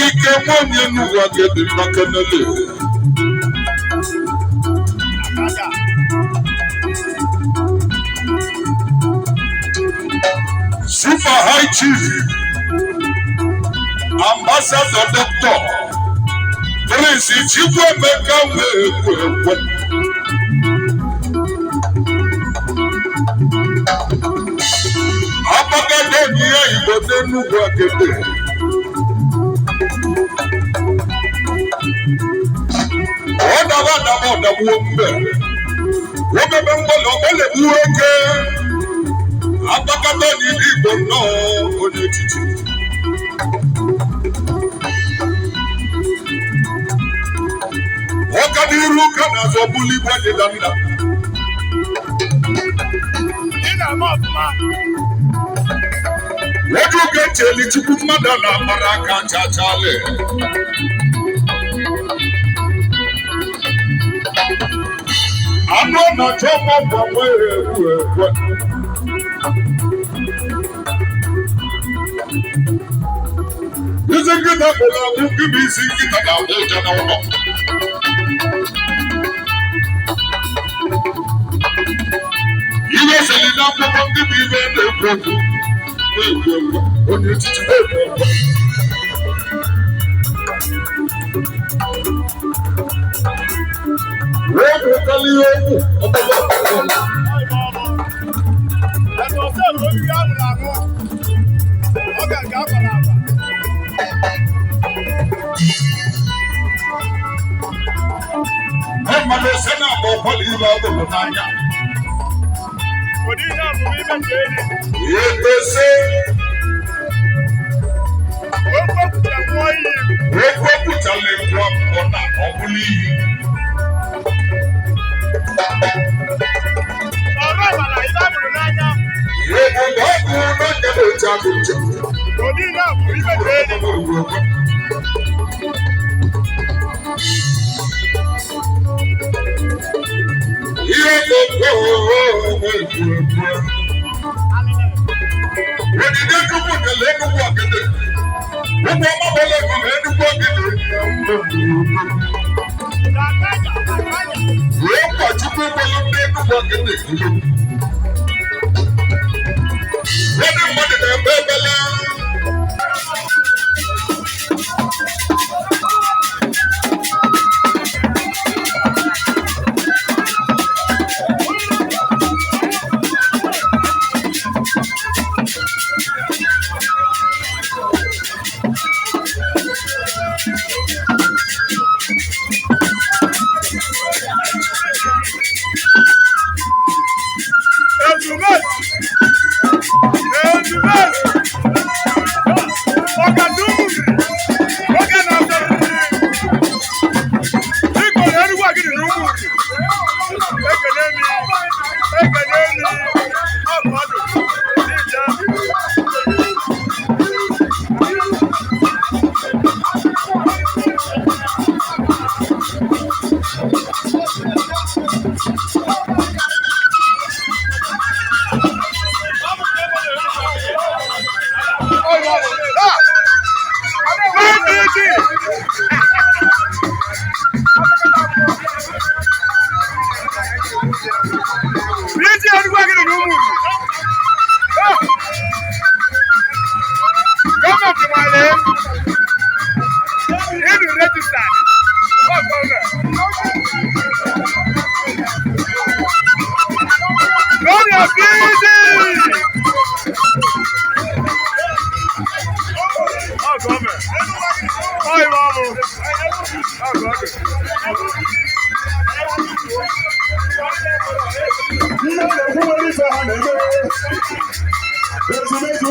Ike monye Enugwu Agidi makanele. Super High Chief Ambassador Doctor Prince Chikwemeka Nwekwe. Apagade ni Igbo n'Enugwu Agidi. Oda wombe. Wobe mbolo ole uweke. Apagade ni Igbo no onetiti. Wakadiru kana zobuli bwade damina. Ina mafuma. Wadu gecheli chukumada na maraka chachale. Ano na chomo bwamwe. Nizingida bola mukibi zingida na hoja na uno. Iwe selina kwa mukibi vende kwetu. Onye titi Wewe kali yoku Riji Enugwu Agidi n'ụmụ. Gọọmenti nwale ịdụ registered. Gloria Fiji. Oh, government. Oh, Imamu. Oh, government. Ezumezu